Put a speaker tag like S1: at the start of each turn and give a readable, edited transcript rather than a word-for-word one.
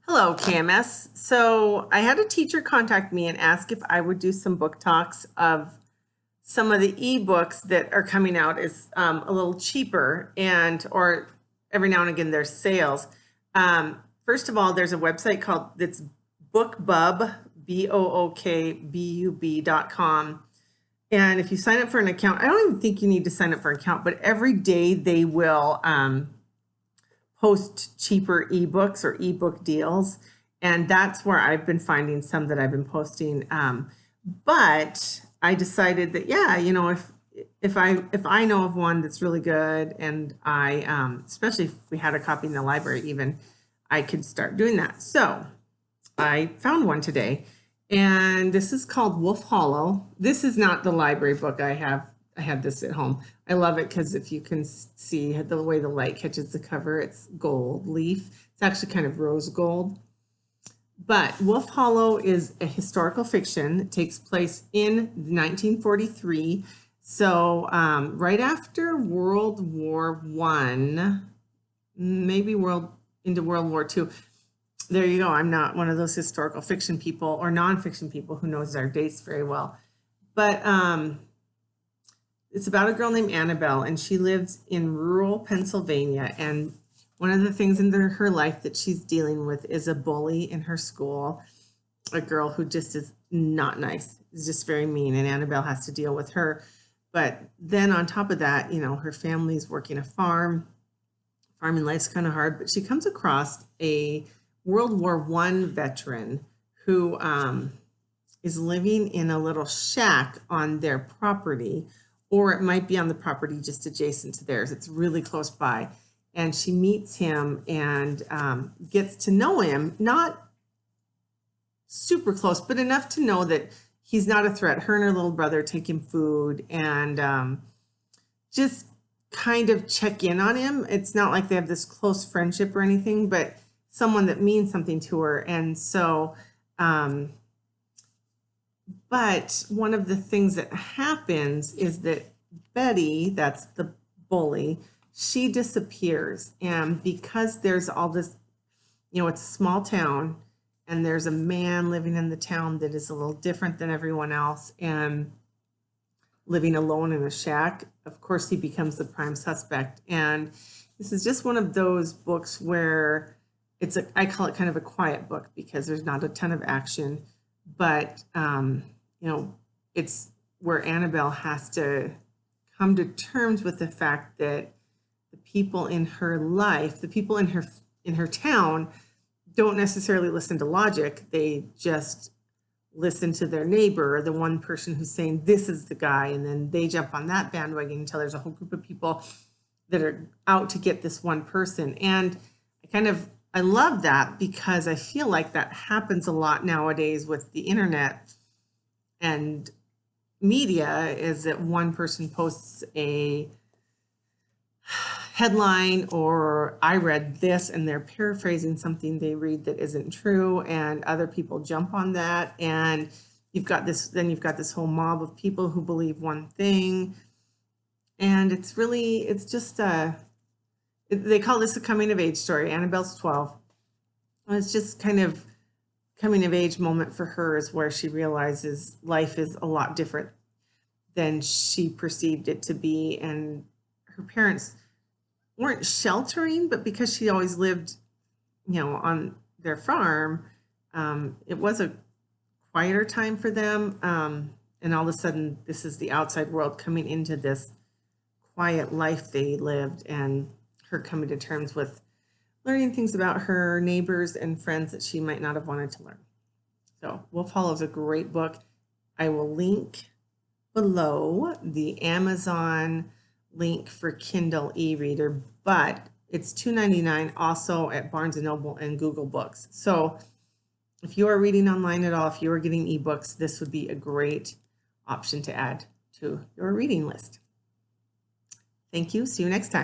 S1: Hello, KMS. So I had a teacher contact me and ask if I would do some book talks of some of the ebooks that are coming out is a little cheaper, and or every now and again there's sales. First of all, there's a website called that's BookBub, BookBub.com. And if you sign up for an account, I don't even think you need to sign up for an account, but every day they will post cheaper ebooks or ebook deals. And that's where I've been finding some that I've been posting. But I decided that, yeah, if I know of one that's really good, and I especially if we had a copy in the library, even I could start doing that. So I found one today, and this is called Wolf Hollow. This is not the library book I have. I had this at home. I love it because if you can see the way the light catches the cover, it's gold leaf. It's actually kind of rose gold. But Wolf Hollow is a historical fiction. It takes place in 1943. So right after World War I, maybe into World War II. There you go. I'm not one of those historical fiction people or nonfiction people who knows our dates very well. But it's about a girl named Annabelle, and she lives in rural Pennsylvania. And one of the things in her life that she's dealing with is a bully in her school, a girl who just is not nice, is just very mean, and Annabelle has to deal with her. But then on top of that, her family's working a farm. Farming life's kind of hard, but she comes across a World War I veteran who is living in a little shack on their property, or it might be on the property just adjacent to theirs. It's really close by. And she meets him and gets to know him, not super close, but enough to know that he's not a threat. Her and her little brother take him food and just kind of check in on him. It's not like they have this close friendship or anything, but someone that means something to her. And so, but one of the things that happens is that Betty, that's the bully, she disappears. And because there's all this, it's a small town, and there's a man living in the town that is a little different than everyone else and living alone in a shack, of course, he becomes the prime suspect. And this is just one of those books where I call it kind of a quiet book because there's not a ton of action, but it's where Annabelle has to come to terms with the fact that the people in her life, the people in her town, don't necessarily listen to logic. They just listen to their neighbor, the one person who's saying this is the guy, and then they jump on that bandwagon until there's a whole group of people that are out to get this one person. And I love that because I feel like that happens a lot nowadays with the internet and media, is that one person posts a headline or I read this, and they're paraphrasing something they read that isn't true, and other people jump on that, and you've got this whole mob of people who believe one thing. And it's just they call this a coming of age story. Annabelle's 12. And it's just kind of coming of age moment for her, is where she realizes life is a lot different than she perceived it to be. And her parents weren't sheltering, but because she always lived, on their farm, it was a quieter time for them. And all of a sudden, this is the outside world coming into this quiet life they lived, and her coming to terms with learning things about her neighbors and friends that she might not have wanted to learn. So Wolf Hollow is a great book. I will link below the Amazon link for Kindle e-reader, but it's $2.99 also at Barnes & Noble and Google Books. So if you are reading online at all, if you are getting ebooks, this would be a great option to add to your reading list. Thank you. See you next time.